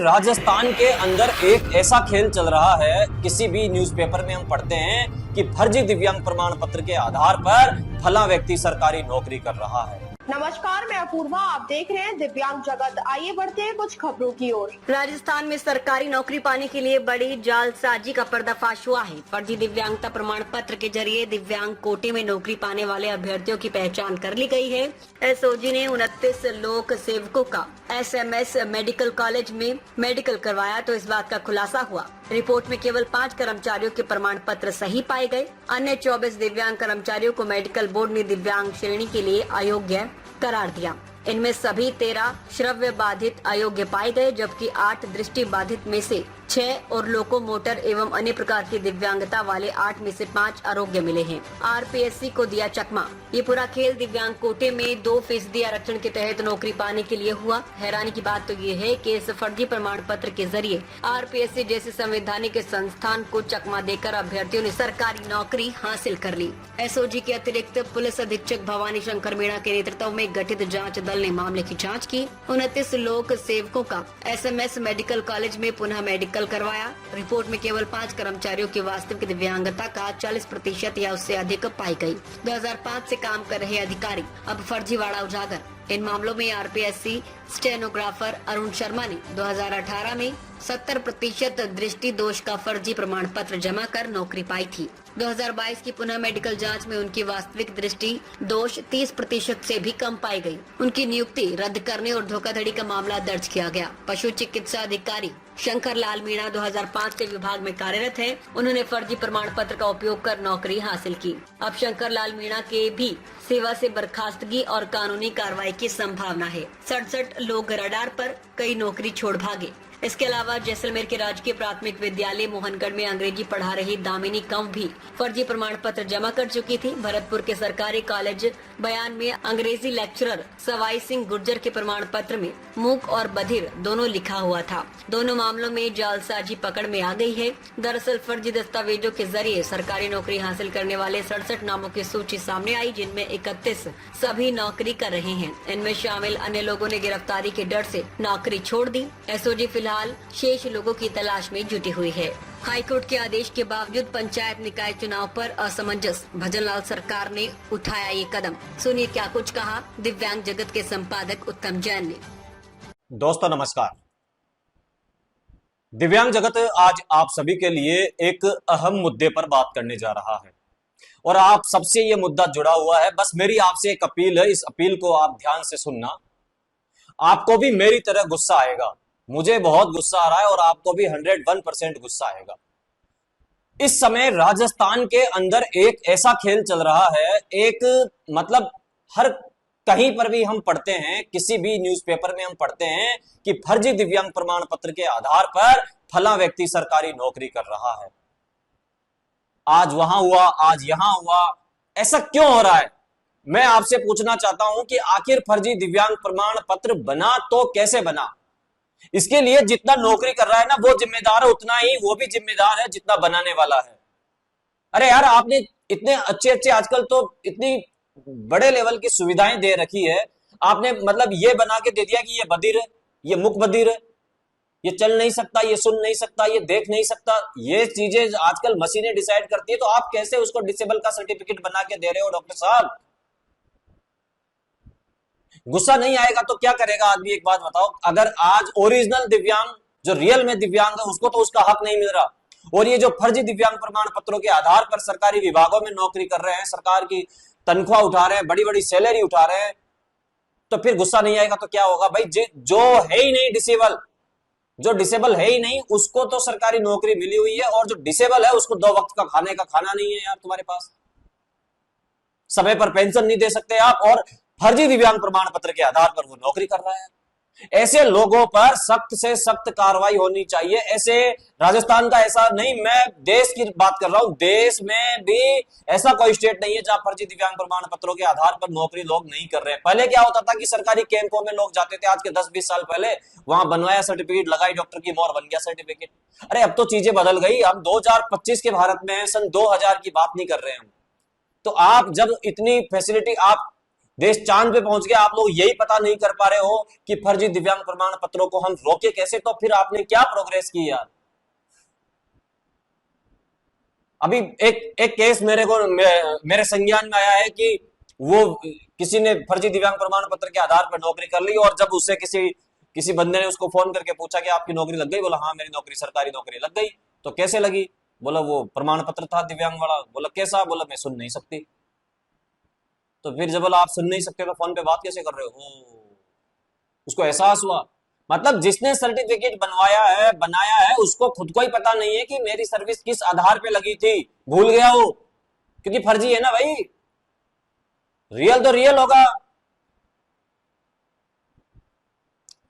राजस्थान के अंदर एक ऐसा खेल चल रहा है, किसी भी न्यूज़पेपर में हम पढ़ते हैं कि फर्जी दिव्यांग प्रमाण पत्र के आधार पर फला व्यक्ति सरकारी नौकरी कर रहा है। नमस्कार, मैं अपूर्वा, आप देख रहे हैं दिव्यांग जगत। आइए बढ़ते हैं कुछ खबरों की ओर। राजस्थान में सरकारी नौकरी पाने के लिए बड़ी जालसाजी का पर्दाफाश हुआ है। फर्जी दिव्यांगता प्रमाण पत्र के जरिए दिव्यांग कोटे में नौकरी पाने वाले अभ्यर्थियों की पहचान कर ली गई है। एसओजी ने 29 लोक सेवकों का एसएमएस मेडिकल कॉलेज में मेडिकल करवाया तो इस बात का खुलासा हुआ। रिपोर्ट में केवल 5 कर्मचारियों के प्रमाण पत्र सही पाए गए। अन्य 24 दिव्यांग कर्मचारियों को मेडिकल बोर्ड ने दिव्यांग श्रेणी के लिए अयोग्य करार दिया। इनमें सभी 13 श्रव्य बाधित अयोग्य पाए गए, जबकि 8 दृष्टि बाधित में से 6 और लोकोमोटर एवं अन्य प्रकार की दिव्यांगता वाले 8 में से 5 आरोग्य मिले हैं। आरपीएससी को दिया चकमा। ये पूरा खेल दिव्यांग कोटे में 2% आरक्षण के तहत नौकरी पाने के लिए हुआ। हैरानी की बात तो ये है कि इस फर्जी प्रमाण पत्र के जरिए आरपीएससी जैसे संवैधानिक संस्थान को चकमा देकर अभ्यर्थियों ने सरकारी नौकरी हासिल कर ली। एसओजी के अतिरिक्त पुलिस अधीक्षक भवानी शंकर मीणा के नेतृत्व में गठित जाँच दल ने मामले की जाँच की। 29 लोक सेवकों का एसएमएस मेडिकल कॉलेज में पुनः मेडिकल करवाया। रिपोर्ट में केवल 5 कर्मचारियों की वास्तविक दिव्यांगता का 40% या उससे अधिक पाई गई। 2005 से काम कर रहे अधिकारी अब फर्जीवाड़ा उजागर। इन मामलों में आरपीएससी स्टेनोग्राफर अरुण शर्मा ने 2018 में 70% दृष्टि दोष का फर्जी प्रमाण पत्र जमा कर नौकरी पाई थी। 2022 की पुनः मेडिकल जांच में उनकी वास्तविक दृष्टि दोष 30% से भी कम पाई गई। उनकी नियुक्ति रद्द करने और धोखाधड़ी का मामला दर्ज किया गया। पशु चिकित्सा अधिकारी शंकर लाल मीणा 2005 से विभाग में कार्यरत हैं। उन्होंने फर्जी प्रमाण पत्र का उपयोग कर नौकरी हासिल की। अब शंकर लाल मीणा के भी सेवा से बर्खास्तगी और कानूनी कार्रवाई की संभावना है। 67 लोग रडार पर, कई नौकरी छोड़ भागे। इसके अलावा जैसलमेर के राजकीय प्राथमिक विद्यालय मोहनगढ़ में अंग्रेजी पढ़ा रही दामिनी कंव भी फर्जी प्रमाण पत्र जमा कर चुकी थी। भरतपुर के सरकारी कॉलेज बयान में अंग्रेजी लेक्चरर सवाई सिंह गुर्जर के प्रमाण पत्र में मूक और बधिर दोनों लिखा हुआ था। दोनों मामलों में जालसाजी पकड़ में आ गई है। दरअसल फर्जी दस्तावेजों के जरिए सरकारी नौकरी हासिल करने वाले 67 नामों की सूची सामने आई, जिनमें 31 सभी नौकरी कर रहे हैं। इनमें शामिल अन्य लोगों ने गिरफ्तारी के डर से नौकरी छोड़ दी। एसओजी फिलहाल शेष लोगों की तलाश में जुटी हुई है। हाईकोर्ट के आदेश के बावजूद पंचायत निकाय चुनाव पर असमंजस, भजनलाल सरकार ने उठाया ये कदम। सुनिए क्या कुछ कहा दिव्यांग जगत के संपादक उत्तम जैन ने। दोस्तों नमस्कार। दिव्यांग जगत आज आप सभी के लिए एक अहम मुद्दे पर बात करने जा रहा है और आप सबसे ये मुद्दा जुड़ा हुआ है। बस मेरी आपसे एक अपील है, इस अपील को आप ध्यान से सुनना। आपको भी मेरी तरह गुस्सा आएगा, मुझे बहुत गुस्सा आ रहा है और आपको भी 101% गुस्सा आएगा। इस समय राजस्थान के अंदर एक ऐसा खेल चल रहा है, मतलब हर कहीं पर भी हम पढ़ते हैं, किसी भी न्यूज़पेपर में हम पढ़ते हैं कि फर्जी दिव्यांग प्रमाण पत्र के आधार पर फला व्यक्ति सरकारी नौकरी कर रहा है। आज वहां हुआ, आज यहां हुआ, ऐसा क्यों हो रहा है? मैं आपसे पूछना चाहता हूं कि आखिर फर्जी दिव्यांग प्रमाण पत्र बना तो कैसे बना? इसके लिए जितना नौकरी कर रहा है ना वो जिम्मेदार है, उतना ही वो भी जिम्मेदार है जितना बनाने वाला है। अरे यार, आपने इतने अच्छे आजकल तो इतनी बड़े लेवल की सुविधाएं दे रखी है, आपने मतलब ये बना के दे दिया कि ये बधिर है, ये मुख बधिर है, ये चल नहीं सकता, ये सुन नहीं सकता, ये देख नहीं सकता। ये चीजें आजकल मशीनें डिसाइड करती है, तो आप कैसे उसको डिसेबल का सर्टिफिकेट बना के दे रहे हो डॉक्टर साहब? गुस्सा नहीं आएगा तो क्या करेगा आदमी? एक बात बताओ, अगर आज ओरिजिनल दिव्यांग जो रियल में दिव्यांग है उसको तो उसका हक नहीं मिल रहा, और ये जो फर्जी दिव्यांग प्रमाण पत्रों के आधार पर सरकारी विभागों में नौकरी कर रहे हैं, सरकार की तनख्वाह उठा रहे हैं, बड़ी बड़ी सैलरी उठा रहे हैं, तो फिर गुस्सा नहीं आएगा तो क्या होगा भाई? जो है ही नहीं डिसेबल, जो डिसेबल है ही नहीं, उसको तो सरकारी नौकरी मिली हुई है, और जो डिसेबल है उसको 2 वक्त का खाने का खाना नहीं है यार तुम्हारे पास, समय पर पेंशन नहीं दे सकते आप, और फर्जी दिव्यांग प्रमाण पत्र के आधार पर वो नौकरी कर रहा है। ऐसे लोगों पर सख्त से सख्त कार्रवाई होनी चाहिए। ऐसे राजस्थान का ऐसा नहीं, मैं देश की बात कर रहा हूं, देश में भी ऐसा कोई स्टेट नहीं है जहां फर्जी दिव्यांग प्रमाण पत्रों के आधार पर नौकरी लोग नहीं कर रहे हैं। पहले क्या होता था कि सरकारी कैंपों में लोग जाते थे, आज के 10-20 साल पहले वहां बनवाया सर्टिफिकेट, लगाई डॉक्टर की मोहर, बन गया सर्टिफिकेट। अरे अब तो चीजें बदल गई, हम 2025 के भारत में हैं, सन 2000 की बात नहीं कर रहे हैं हम। तो आप जब इतनी फैसिलिटी, आप देश चांद पे पहुंच गया, आप लोग यही पता नहीं कर पा रहे हो कि फर्जी दिव्यांग प्रमाण पत्रों को हम रोके कैसे। तो फिर आपने क्या प्रोग्रेस की यार। अभी एक केस मेरे संज्ञान में आया है कि वो किसी ने फर्जी दिव्यांग प्रमाण पत्र के आधार पर नौकरी कर ली, और जब उससे किसी बंदे ने उसको फोन करके पूछा कि आपकी नौकरी लग गई, बोला हाँ मेरी नौकरी सरकारी नौकरी लग गई। तो कैसे लगी? बोला वो प्रमाण पत्र था दिव्यांग वाला। बोला कैसा? बोला मैं सुन नहीं सकती। तो फिर जब बोला आप सुन नहीं सकते तो फोन पे बात कैसे कर रहे हो? उसको एहसास हुआ। मतलब जिसने सर्टिफिकेट बनाया है उसको खुद को ही पता नहीं है कि मेरी सर्विस किस आधार पे लगी थी, भूल गया वो, क्योंकि फर्जी है ना भाई। रियल तो रियल होगा।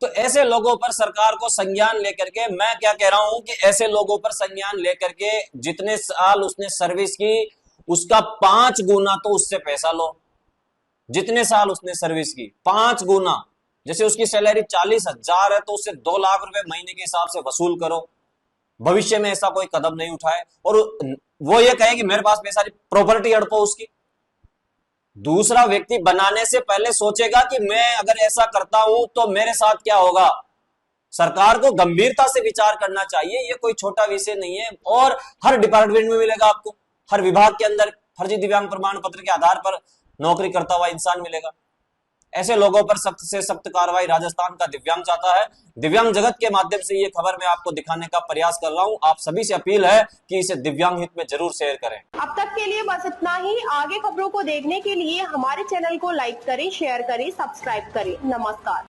तो ऐसे लोगों पर सरकार को संज्ञान लेकर के, मैं क्या कह रहा हूं कि ऐसे लोगों पर संज्ञान लेकर के जितने साल उसने सर्विस की उसका 5 गुना तो उससे पैसा लो। जितने साल उसने सर्विस की 5 गुना। जैसे उसकी सैलरी 40,000 है तो उससे 2 लाख रुपए महीने के हिसाब से वसूल करो। भविष्य में ऐसा कोई कदम नहीं उठाए और वो ये कहे कि मेरे पास पैसा नहीं, प्रॉपर्टी हड़पो उसकी। दूसरा व्यक्ति बनाने से पहले सोचेगा कि मैं अगर ऐसा करता हूं तो मेरे साथ क्या होगा। सरकार को गंभीरता से विचार करना चाहिए, ये कोई छोटा विषय नहीं है। और हर डिपार्टमेंट में मिलेगा आपको, हर विभाग के अंदर फर्जी दिव्यांग प्रमाण पत्र के आधार पर नौकरी करता हुआ इंसान मिलेगा। ऐसे लोगों पर सख्त से सख्त कार्रवाई राजस्थान का दिव्यांग चाहता है। दिव्यांग जगत के माध्यम से ये खबर मैं आपको दिखाने का प्रयास कर रहा हूं। आप सभी से अपील है कि इसे दिव्यांग हित में जरूर शेयर करें। अब तक के लिए बस इतना ही। आगे खबरों को देखने के लिए हमारे चैनल को लाइक करें, शेयर करें, सब्सक्राइब करें। नमस्कार।